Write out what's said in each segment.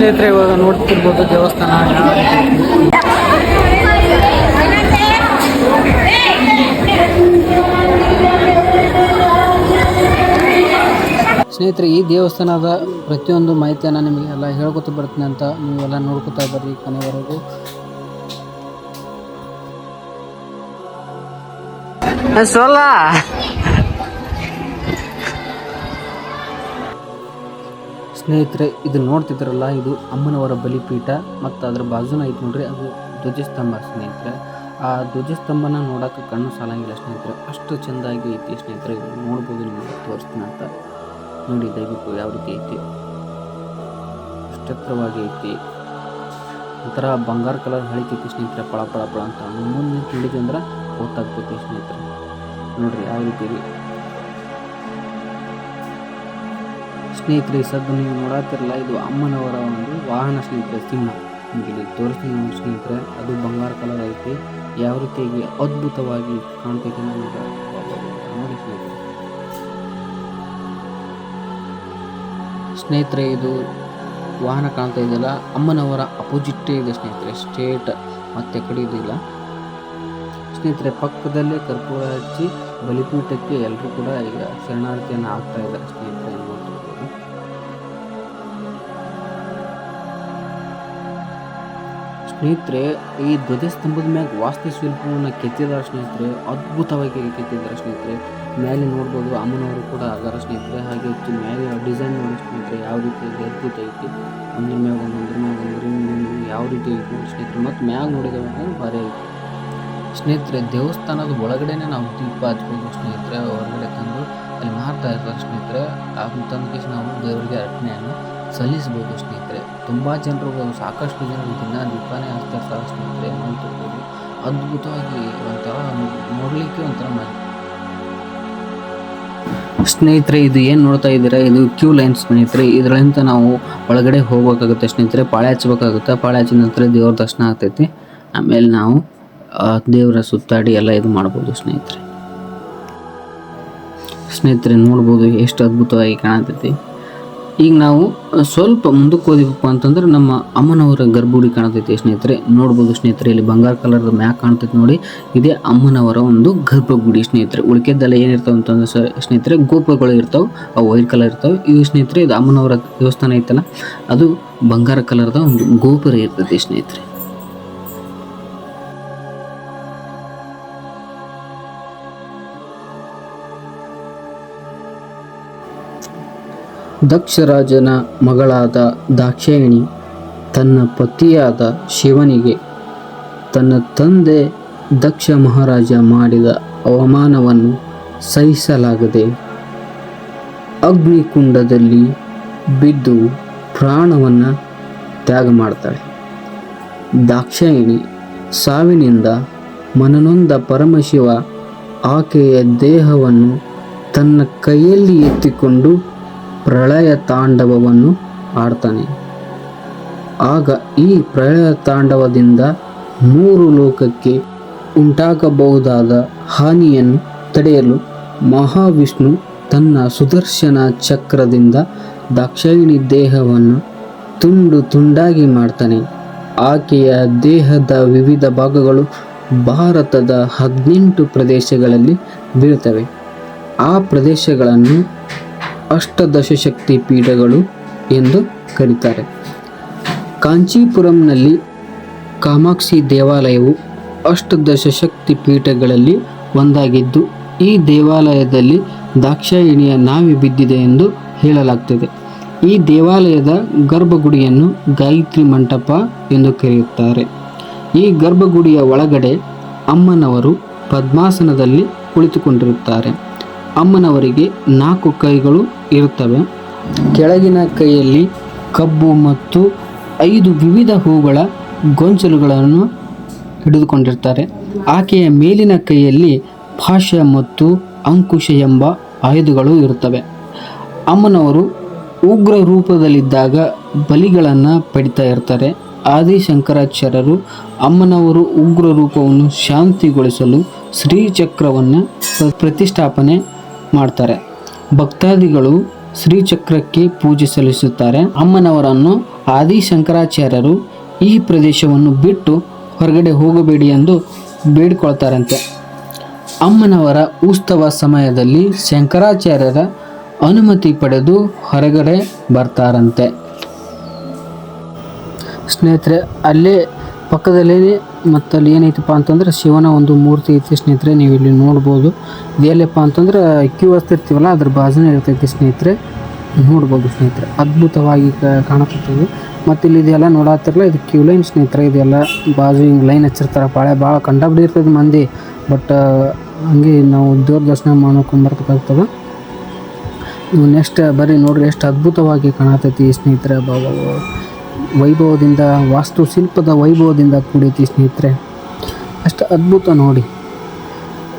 ಸ್ನೇಹಿತರೆ ಇವಾಗ ನೋಡ್ತಿರ್ಬೋದು ದೇವಸ್ಥಾನ ಸ್ನೇಹಿತರೆ ಈ ದೇವಸ್ಥಾನದ ಪ್ರತಿಯೊಂದು ಮಾಹಿತಿಯನ್ನು ನಿಮಗೆ ಎಲ್ಲ ಹೇಳ್ಕೊತ ಬರ್ತೀನಿ ಅಂತ ನೀವೆಲ್ಲ ನೋಡ್ಕೊತಾ ಬರ್ರಿ ಕೊನೆವರೆಗೂ. ಸ್ನೇಹಿತರೆ ಇದು ನೋಡ್ತಿದ್ರಲ್ಲ, ಇದು ಅಮ್ಮನವರ ಬಲಿಪೀಠ ಮತ್ತು ಅದ್ರ ಬಾಜುನ ಐತೆ ನೋಡ್ರಿ, ಅದು ಧ್ವಜಸ್ತಂಭ ಸ್ನೇಹಿತರೆ. ಆ ಧ್ವಜಸ್ತಂಭನ ನೋಡೋಕೆ ಕಣ್ಣು ಸಾಲಂಗಿಲ್ಲ ಸ್ನೇಹಿತರೆ, ಅಷ್ಟು ಚೆಂದಾಗಿ ಐತಿ ಸ್ನೇಹಿತರೆ. ಇದು ನೋಡ್ಬೋದು, ನಿಮಗೆ ತೋರಿಸ್ತೀನಿ ಅಂತ ನೋಡಿ ದಯವಿಟ್ಟು ಯಾವ ರೀತಿ ಐತಿ. ಎತ್ತರವಾಗಿ ಐತಿ, ಒಂಥರ ಬಂಗಾರ ಕಲರ್ ಹಳಿತೈತಿ ಸ್ನೇಹಿತರೆ, ಪಳ ಪಳ ಪಳ ಅಂತ ಮುಂದೆ ತಿಳಿದ್ವಿ ಅಂದ್ರೆ ಗೊತ್ತಾಗ್ತೈತಿ ಸ್ನೇಹಿತರೆ. ನೋಡ್ರಿ ಯಾವ ರೀತಿ ಸ್ನೇಹಿತರೆ. ಸದ್ದು ನೀವು ನೋಡತ್ತಿರಲ್ಲ, ಇದು ಅಮ್ಮನವರ ಒಂದು ವಾಹನ ಸ್ನೇಹಿತರೆ, ಸಿಂಹ. ನಿಮಗೆ ತೋರಿಸ್ತೀನಿ ನೋಡಿ ಸ್ನೇಹಿತರೆ, ಅದು ಬಂಗಾರ ಕಲರ್ ಐತಿ. ಯಾವ ರೀತಿಯಾಗಿ ಅದ್ಭುತವಾಗಿ ಕಾಣ್ತೈತಿ ನೋಡಿ ಸ್ನೇಹಿತರೆ. ಇದು ವಾಹನ ಕಾಣ್ತಾ ಇದೆಯಲ್ಲ, ಅಮ್ಮನವರ ಅಪೋಸಿಟ್ ಇದೆ ಸ್ನೇಹಿತರೆ, ಸ್ಟೇಟ್ ಮತ್ತೆ ಕಡೆ ಇದಿಲ್ಲ ಸ್ನೇಹಿತರೆ. ಪಕ್ಕದಲ್ಲೇ ಕರ್ಪೂರ ಹಚ್ಚಿ ಬಲಿಪೀಠಕ್ಕೆ ಎಲ್ಲರೂ ಕೂಡ ಈಗ ಶರಣಾರ್ಥಿಯನ್ನು ಆಗ್ತಾ ಇದ್ದಾರೆ ಸ್ನೇಹಿತರೆ. ಸ್ನೇಹಿತರೆ, ಈ ಧ್ವಜಸ್ತಂಭದ ಮ್ಯಾಗ ವಾಸ್ತುಶಿಲ್ಪವನ್ನು ಕೆತ್ತಿದ್ದಾರೆ ಸ್ನೇಹಿತರೆ, ಅದ್ಭುತವಾಗಿ ಕೆತ್ತಿದ್ದಾರೆ ಸ್ನೇಹಿತರೆ. ಮೇಲೆ ನೋಡ್ಬೋದು ಅಮ್ಮನವರು ಕೂಡ ಆಗಾರ ಸ್ನೇಹಿತರೆ. ಹಾಗೆ ಮೇಲೆ ಡಿಸೈನ್ ನೋಡಿ ಸ್ನೇಹಿತರೆ, ಯಾವ ರೀತಿ ಅದ್ಭುತ ಐತಿ. ಒಂದ್ರ ಮ್ಯಾಗ ಯಾವ ರೀತಿ ಐತಿ ನೋಡಿ ಸ್ನೇಹಿತರೆ. ಮತ್ತು ಮ್ಯಾಗ ನೋಡಿದಾಗ ಭಾರಿ ಐತಿ ಸ್ನೇಹಿತರೆ. ದೇವಸ್ಥಾನದ ಒಳಗಡೆನೆ ನಾವು ದೀಪ ಹಚ್ಬೋದು ಸ್ನೇಹಿತರೆ. ಹೊರಗಡೆ ತಂದು ಅಲ್ಲಿ ಮಾರ್ತಾ ಇರ್ತಾರೆ ಸ್ನೇಹಿತರೆ. ಅದನ್ನ ತಂದು ನಾವು ದೇವರಿಗೆ ಅರ್ಪಣೆಯನ್ನು ಸಲ್ಲಿಸ್ಬೋದು ಸ್ನೇಹಿತರೆ. ತುಂಬ ಜನರು, ಸಾಕಷ್ಟು ಜನರು ದಿನ ದೀಪನೇ ಹಚ್ತಿರ್ತಾರೆ ಸ್ನೇಹಿತರೆ. ನೋಡ್ತಿರ್ಬೋದು ಅದ್ಭುತವಾಗಿ ಒಂಥರ ನೋಡಲಿಕ್ಕೆ ಒಂಥರ ಸ್ನೇಹಿತರೆ. ಇದು ಏನು ನೋಡ್ತಾ ಇದ್ದೀರಾ, ಇದು ಕ್ಯೂ ಲೈನ್ ಸ್ನೇಹಿತರೆ. ಇದರಿಂದ ನಾವು ಒಳಗಡೆ ಹೋಗ್ಬೇಕಾಗುತ್ತೆ ಸ್ನೇಹಿತರೆ, ಪಾಳೆ ಹಚ್ಬೇಕಾಗುತ್ತೆ. ಪಾಳೆ ಹಚ್ಚಿದ ನಂತರ ದೇವ್ರ ದರ್ಶನ ಆಗ್ತೈತಿ. ಆಮೇಲೆ ನಾವು ದೇವರ ಸುತ್ತಾಡಿ ಎಲ್ಲ ಇದು ಮಾಡ್ಬೋದು ಸ್ನೇಹಿತರೆ. ಸ್ನೇಹಿತರೆ ನೋಡ್ಬೋದು ಎಷ್ಟು ಅದ್ಭುತವಾಗಿ ಕಾಣತೈತಿ. ಈಗ ನಾವು ಸ್ವಲ್ಪ ಮುಂದಕ್ಕೆ ಹೋದಿವಪ್ಪ ಅಂತಂದ್ರೆ ನಮ್ಮ ಅಮ್ಮನವರ ಗರ್ಭಗುಡಿ ಕಾಣ್ತೈತಿ ಸ್ನೇಹಿತರೆ. ನೋಡ್ಬೋದು ಸ್ನೇಹಿತರೆ, ಇಲ್ಲಿ ಬಂಗಾರ ಕಲರ್ದ ಮ್ಯಾಕ್ ಕಾಣ್ತೈತಿ ನೋಡಿ, ಇದೇ ಅಮ್ಮನವರ ಒಂದು ಗರ್ಭಗುಡಿ ಸ್ನೇಹಿತರೆ. ಉಳಿಕೆದ್ದೆಲ್ಲ ಏನಿರ್ತಾವೆ ಅಂತಂದ್ರೆ ಸ್ನೇಹಿತರೆ, ಗೋಪುರಗಳು ಇರ್ತಾವೆ, ಅವು ವೈಟ್ ಕಲರ್ ಇರ್ತಾವೆ. ಇವು ಸ್ನೇಹಿತರೆ, ಇದು ಅಮ್ಮನವರ ದೇವಸ್ಥಾನ ಐತಲ್ಲ, ಅದು ಬಂಗಾರ ಕಲರ್ದ ಒಂದು ಗೋಪುರ ಇರ್ತೈತಿ ಸ್ನೇಹಿತರೆ. ದಕ್ಷರಾಜನ ಮಗಳಾದ ದಾಕ್ಷಾಯಿಣಿ ತನ್ನ ಪತಿಯಾದ ಶಿವನಿಗೆ ತನ್ನ ತಂದೆ ದಕ್ಷ ಮಹಾರಾಜ ಮಾಡಿದ ಅವಮಾನವನ್ನು ಸಹಿಸಲಾಗದೆ ಅಗ್ನಿಕುಂಡದಲ್ಲಿ ಬಿದ್ದು ಪ್ರಾಣವನ್ನು ತ್ಯಾಗ ಮಾಡ್ತಾಳೆ. ದಾಕ್ಷಾಯಿಣಿ ಸಾವಿನಿಂದ ಮನನೊಂದ ಪರಮಶಿವ ಆಕೆಯ ದೇಹವನ್ನು ತನ್ನ ಕೈಯಲ್ಲಿ ಎತ್ತಿಕೊಂಡು ಪ್ರಳಯ ತಾಂಡವವನ್ನು ಆಡ್ತಾನೆ. ಆಗ ಈ ಪ್ರಳಯ ತಾಂಡವದಿಂದ 3 ಲೋಕಕ್ಕೆ ಉಂಟಾಗಬಹುದಾದ ಹಾನಿಯನ್ನು ತಡೆಯಲು ಮಹಾವಿಷ್ಣು ತನ್ನ ಸುದರ್ಶನ ಚಕ್ರದಿಂದ ದಾಕ್ಷಾಯಿಣಿ ದೇಹವನ್ನು ತುಂಡು ತುಂಡಾಗಿ ಮಾಡ್ತಾನೆ. ಆಕೆಯ ದೇಹದ ವಿವಿಧ ಭಾಗಗಳು ಭಾರತದ 18 ಪ್ರದೇಶಗಳಲ್ಲಿ ಬೀಳ್ತವೆ. ಆ ಪ್ರದೇಶಗಳನ್ನು ಅಷ್ಟದಶ ಶಕ್ತಿ ಪೀಠಗಳು ಎಂದು ಕರೀತಾರೆ. ಕಾಂಚೀಪುರಂನಲ್ಲಿ ಕಾಮಾಕ್ಷಿ ದೇವಾಲಯವು ಅಷ್ಟದಶ ಶಕ್ತಿ ಪೀಠಗಳಲ್ಲಿ ಒಂದಾಗಿದ್ದು, ಈ ದೇವಾಲಯದಲ್ಲಿ ದಾಕ್ಷಾಯಿಣಿಯ ನಾವಿ ಬಿದ್ದಿದೆ ಎಂದು ಹೇಳಲಾಗ್ತದೆ. ಈ ದೇವಾಲಯದ ಗರ್ಭಗುಡಿಯನ್ನು ಗಾಯತ್ರಿ ಮಂಟಪ ಎಂದು ಕರೆಯುತ್ತಾರೆ. ಈ ಗರ್ಭಗುಡಿಯ ಒಳಗಡೆ ಅಮ್ಮನವರು ಪದ್ಮಾಸನದಲ್ಲಿ ಕುಳಿತುಕೊಂಡಿರುತ್ತಾರೆ. ಅಮ್ಮನವರಿಗೆ 4 ಕೈಗಳು ಇರುತ್ತವೆ. ಕೆಳಗಿನ ಕೈಯಲ್ಲಿ ಕಬ್ಬು ಮತ್ತು 5 ವಿವಿಧ ಹೂಗಳ ಗೊಂಚಲುಗಳನ್ನು ಹಿಡಿದುಕೊಂಡಿರ್ತಾರೆ. ಆಕೆಯ ಮೇಲಿನ ಕೈಯಲ್ಲಿ ಪಾಶ ಮತ್ತು ಅಂಕುಶ ಎಂಬ ಆಯುಧಗಳು ಇರುತ್ತವೆ. ಅಮ್ಮನವರು ಉಗ್ರ ರೂಪದಲ್ಲಿದ್ದಾಗ ಬಲಿಗಳನ್ನು ಪಡಿತಾ ಇರ್ತಾರೆ. ಆದಿಶಂಕರಾಚಾರ್ಯರು ಅಮ್ಮನವರು ಉಗ್ರ ರೂಪವನ್ನು ಶಾಂತಿಗೊಳಿಸಲು ಶ್ರೀಚಕ್ರವನ್ನು ಪ್ರತಿಷ್ಠಾಪನೆ ಮಾಡ್ತಾರೆ. ಭಕ್ತಾದಿಗಳು ಶ್ರೀಚಕ್ರಕ್ಕೆ ಪೂಜೆ ಸಲ್ಲಿಸುತ್ತಾರೆ. ಅಮ್ಮನವರನ್ನು ಆದಿಶಂಕರಾಚಾರ್ಯರು ಈ ಪ್ರದೇಶವನ್ನು ಬಿಟ್ಟು ಹೊರಗಡೆ ಹೋಗಬೇಡಿ ಎಂದು ಬೇಡಿಕೊಳ್ತಾರಂತೆ. ಅಮ್ಮನವರ ಉತ್ಸವ ಸಮಯದಲ್ಲಿ ಶಂಕರಾಚಾರ್ಯರ ಅನುಮತಿ ಪಡೆದು ಹೊರಗಡೆ ಬರ್ತಾರಂತೆ. ಸ್ನೇಹಿತರೆ, ಅಲ್ಲೇ ಪಕ್ಕದಲ್ಲೇ ಮತ್ತು ಅಲ್ಲಿ ಏನೈತಪ್ಪ ಅಂತಂದ್ರೆ ಶಿವನ ಒಂದು ಮೂರ್ತಿ ಐತಿ ಸ್ನೇಹಿತರೆ. ನೀವು ಇಲ್ಲಿ ನೋಡ್ಬೋದು. ಇದೆಲ್ಲಪ್ಪ ಅಂತಂದ್ರೆ ಕ್ಯೂ ಹಚ್ತಿರ್ತೀವಲ್ಲ ಅದ್ರ ಬಾಜುನೇ ಇರ್ತೈತಿ ಸ್ನೇಹಿತರೆ. ನೋಡ್ಬೋದು ಸ್ನೇಹಿತರೆ, ಅದ್ಭುತವಾಗಿ ಕಾಣಕತ್ತದು. ಮತ್ತು ಇಲ್ಲಿ ಇದೆಲ್ಲ ನೋಡತ್ತಿರಲ್ಲ, ಇದು ಕ್ಯೂ ಲೈನ್ ಸ್ನೇಹಿತರೆ. ಇದೆಲ್ಲ ಬಾಜು ಹಿಂಗೆ ಲೈನ್ ಹಚ್ಚಿರ್ತಾರೆ. ಭಾಳ ಕಂಡಾಬಿಡಿ ಇರ್ತದೆ ಮಂದಿ. ಬಟ್ ಹಂಗೆ ನಾವು ದೇವ್ರ ದರ್ಶನ ಮಾಡ್ಕೊಂಬರ್ಬೇಕಾಗ್ತದೆ. ನೀವು ನೆಕ್ಸ್ಟ್ ಬರ್ರಿ ನೋಡ್ರಿ, ಎಷ್ಟು ಅದ್ಭುತವಾಗಿ ಕಾಣತೈತಿ ಸ್ನೇಹಿತರೆ. ವೈಭವದಿಂದ, ವಾಸ್ತುಶಿಲ್ಪದ ವೈಭವದಿಂದ ಕೂಡೈತಿ ಸ್ನೇಹಿತರೆ. ಅಷ್ಟು ಅದ್ಭುತ ನೋಡಿ.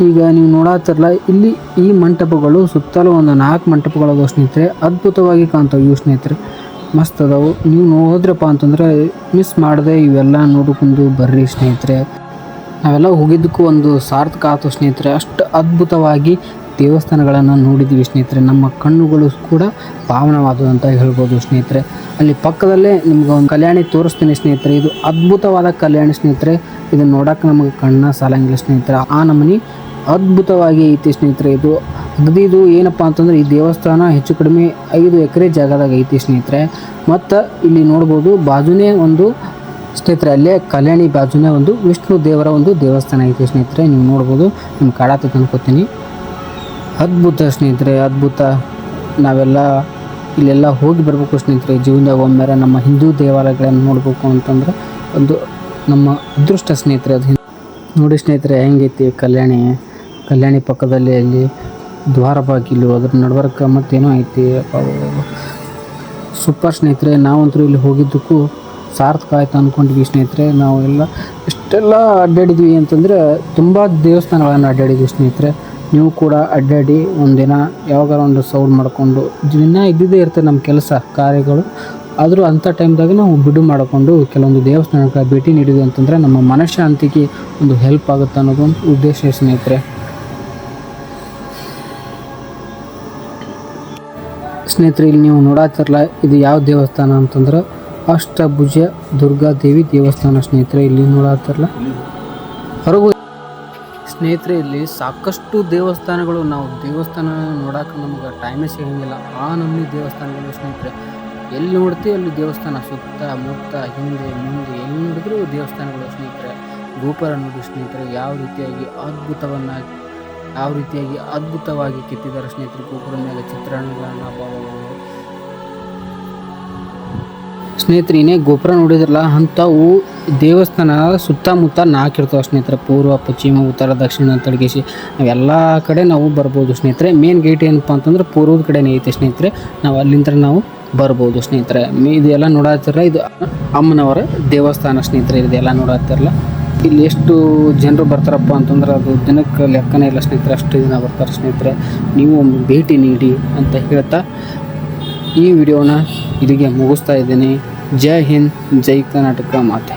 ಈಗ ನೀವು ನೋಡತ್ತಿರಲ್ಲ, ಇಲ್ಲಿ ಈ ಮಂಟಪಗಳು ಸುತ್ತಲೂ ಒಂದು 4 ಮಂಟಪಗಳದಾವ ಸ್ನೇಹಿತರೆ. ಅದ್ಭುತವಾಗಿ ಕಾಣ್ತಾವೆ ಇವು ಸ್ನೇಹಿತರೆ, ಮಸ್ತ್ ಅದಾವು. ನೀವು ಹೋದ್ರಪ್ಪ ಅಂತಂದ್ರೆ ಮಿಸ್ ಮಾಡದೆ ಇವೆಲ್ಲ ನೋಡ್ಕೊಂಡು ಬರ್ರಿ ಸ್ನೇಹಿತರೆ. ನಾವೆಲ್ಲ ಹೋಗಿದ್ದಕ್ಕೂ ಒಂದು ಸಾರ್ಥಕ ಆಯ್ತು ಸ್ನೇಹಿತರೆ. ಅಷ್ಟು ಅದ್ಭುತವಾಗಿ ದೇವಸ್ಥಾನಗಳನ್ನು ನೋಡಿದ್ದೀವಿ ಸ್ನೇಹಿತರೆ. ನಮ್ಮ ಕಣ್ಣುಗಳು ಕೂಡ ಪಾವನವಾದವು ಅಂತ ಹೇಳ್ಬೋದು ಸ್ನೇಹಿತರೆ. ಅಲ್ಲಿ ಪಕ್ಕದಲ್ಲೇ ನಿಮ್ಗೆ ಒಂದು ಕಲ್ಯಾಣಿ ತೋರಿಸ್ತೀನಿ ಸ್ನೇಹಿತರೆ. ಇದು ಅದ್ಭುತವಾದ ಕಲ್ಯಾಣಿ ಸ್ನೇಹಿತರೆ. ಇದನ್ನು ನೋಡೋಕೆ ನಮಗೆ ಕಣ್ಣ ಸಾಲಂಗಿಲ್ಲ ಸ್ನೇಹಿತರೆ. ಆ ನಮೂನಿ ಅದ್ಭುತವಾಗಿ ಐತಿ ಸ್ನೇಹಿತರೆ. ಇದು ಅಗದಿ ಇದು ಏನಪ್ಪ ಅಂತಂದ್ರೆ, ಈ ದೇವಸ್ಥಾನ ಹೆಚ್ಚು ಕಡಿಮೆ 5 ಎಕರೆ ಜಾಗದಾಗ ಐತಿ ಸ್ನೇಹಿತರೆ. ಮತ್ತು ಇಲ್ಲಿ ನೋಡ್ಬೋದು ಬಾಜುನೇ ಒಂದು ಸ್ನೇಹಿತರೆ, ಅಲ್ಲೇ ಕಲ್ಯಾಣಿ ಬಾಜುನೇ ಒಂದು ವಿಷ್ಣು ದೇವರ ಒಂದು ದೇವಸ್ಥಾನ ಐತಿ ಸ್ನೇಹಿತರೆ. ನೀವು ನೋಡ್ಬೋದು, ನಿಮ್ಮ ಕಾಡಾತೈತೆ ಅನ್ಕೋತೀನಿ. ಅದ್ಭುತ ಸ್ನೇಹಿತರೆ, ಅದ್ಭುತ. ನಾವೆಲ್ಲ ಇಲ್ಲೆಲ್ಲ ಹೋಗಿ ಬರಬೇಕು ಸ್ನೇಹಿತರೆ. ಜೀವನದಾಗ ಒಮ್ಮೆರೆ ನಮ್ಮ ಹಿಂದೂ ದೇವಾಲಯಗಳನ್ನು ನೋಡಬೇಕು ಅಂತಂದ್ರೆ ಒಂದು ನಮ್ಮ ಅದೃಷ್ಟ ಸ್ನೇಹಿತರೆ. ಅದು ನೋಡಿ ಸ್ನೇಹಿತರೆ ಹೆಂಗೈತಿ ಕಲ್ಯಾಣಿ ಪಕ್ಕದಲ್ಲಿ ಅಲ್ಲಿ ದ್ವಾರ ಬಾಗಿಲು, ಅದ್ರ ನಡ್ಬರ್ಕ ಮತ್ತೇನೋ ಐತಿ. ಸೂಪರ್ ಸ್ನೇಹಿತರೆ. ನಾವಂತರೂ ಇಲ್ಲಿ ಹೋಗಿದ್ದಕ್ಕೂ ಸಾರ್ಥಕ ಆಯ್ತು ಅಂದ್ಕೊಂಡ್ವಿ ಸ್ನೇಹಿತರೆ. ನಾವು ಇಷ್ಟೆಲ್ಲ ಅಡ್ಡಾಡಿದ್ವಿ ಅಂತಂದರೆ ತುಂಬ ದೇವಸ್ಥಾನಗಳನ್ನು ಅಡ್ಡಾಡಿದ್ವಿ ಸ್ನೇಹಿತರೆ. ನೀವು ಕೂಡ ಅಡ್ಡಾಡಿ ಒಂದಿನ ಯಾವಾಗಾರ ಒಂದು ಸೌಂಡ್ ಮಾಡಿಕೊಂಡು, ದಿನ ಇದ್ದಿದ್ದೇ ಇರ್ತದೆ ನಮ್ಮ ಕೆಲಸ ಕಾರ್ಯಗಳು. ಆದರೂ ಅಂಥ ಟೈಮ್ದಾಗ ನಾವು ಬಿಡು ಮಾಡಿಕೊಂಡು ಕೆಲವೊಂದು ದೇವಸ್ಥಾನಕ್ಕೆ ಭೇಟಿ ನೀಡಿದ್ವಿ ಅಂತಂದರೆ ನಮ್ಮ ಮನಃಶಾಂತಿಗೆ ಒಂದು ಹೆಲ್ಪ್ ಆಗುತ್ತೆ ಅನ್ನೋದೊಂದು ಉದ್ದೇಶ ಸ್ನೇಹಿತರೆ. ಇಲ್ಲಿ ನೀವು ನೋಡತ್ತಿರಲ್ಲ, ಇದು ಯಾವ ದೇವಸ್ಥಾನ ಅಂತಂದ್ರೆ ಅಷ್ಟಭುಜ ದುರ್ಗಾದೇವಿ ದೇವಸ್ಥಾನ ಸ್ನೇಹಿತರೆ. ಇಲ್ಲಿ ನೋಡತ್ತಿರಲ್ಲ ಹೊರಗು ಸ್ನೇಹಿತರೆ. ಇಲ್ಲಿ ಸಾಕಷ್ಟು ದೇವಸ್ಥಾನಗಳು, ನಾವು ದೇವಸ್ಥಾನ ನೋಡೋಕೆ ನಮ್ಗೆ ಟೈಮೇ ಸಿಗೋಂಗಿಲ್ಲ. ಆ ನಮೂನಿ ದೇವಸ್ಥಾನಗಳು ಸ್ನೇಹಿತರೆ. ಎಲ್ಲಿ ನೋಡ್ತೀವಿ ಅಲ್ಲಿ ದೇವಸ್ಥಾನ, ಸುತ್ತ ಮುತ್ತ ಹಿಂದೆ ಮುಂದೆ ಎಲ್ಲಿ ನೋಡಿದ್ರು ದೇವಸ್ಥಾನಗಳು ಸ್ನೇಹಿತರೆ. ಗೋಪುರ ನೋಡಿ ಸ್ನೇಹಿತರೆ, ಯಾವ ರೀತಿಯಾಗಿ ಅದ್ಭುತವಾಗಿ ಕೆತ್ತಿದ್ದಾರೆ ಸ್ನೇಹಿತರೆ. ಗೋಪುರದ ಮೇಲೆ ಚಿತ್ರಣಗಳನ್ನು ಸ್ನೇಹಿತರೆ. ಇನ್ನೇ ಗೋಪುರ ನೋಡಿದ್ರಲ್ಲ, ಅಂಥವು ದೇವಸ್ಥಾನ ಸುತ್ತಮುತ್ತ 4 ಇರ್ತಾವೆ ಸ್ನೇಹಿತರೆ. ಪೂರ್ವ, ಪಶ್ಚಿಮ, ಉತ್ತರ, ದಕ್ಷಿಣ ಅಂತ ಅಡ್ಗಿಸಿ ನಾವೆಲ್ಲ ಕಡೆ ನಾವು ಬರ್ಬೋದು ಸ್ನೇಹಿತರೆ. ಮೇನ್ ಗೇಟ್ ಏನಪ್ಪ ಅಂತಂದ್ರೆ ಪೂರ್ವದ ಕಡೆನೇ ಐತೆ ಸ್ನೇಹಿತರೆ. ನಾವು ಅಲ್ಲಿಂದ ನಾವು ಬರ್ಬೋದು ಸ್ನೇಹಿತರೆ. ಇದೆಲ್ಲ ನೋಡತ್ತಿರಲ್ಲ, ಇದು ಅಮ್ಮನವರ ದೇವಸ್ಥಾನ ಸ್ನೇಹಿತರೆ. ಇದೆಲ್ಲ ನೋಡತ್ತಿರಲ್ಲ, ಇಲ್ಲಿ ಎಷ್ಟು ಜನರು ಬರ್ತಾರಪ್ಪ ಅಂತಂದ್ರೆ ಅದು ದಿನಕ್ಕೆ ಲೆಕ್ಕನೇ ಇಲ್ಲ ಸ್ನೇಹಿತರೆ. ಅಷ್ಟು ದಿನ ಬರ್ತಾರೆ ಸ್ನೇಹಿತರೆ. ನೀವು ಒಂದು ಭೇಟಿ ನೀಡಿ ಅಂತ ಹೇಳ್ತಾ ಈ ವಿಡಿಯೋನ ಇಲ್ಲಿಗೆ ಮುಗಿಸ್ತಾ ಇದ್ದೀನಿ. ಜೈ ಹಿಂದ್, ಜೈ ಕರ್ನಾಟಕ ಮಾತೆ.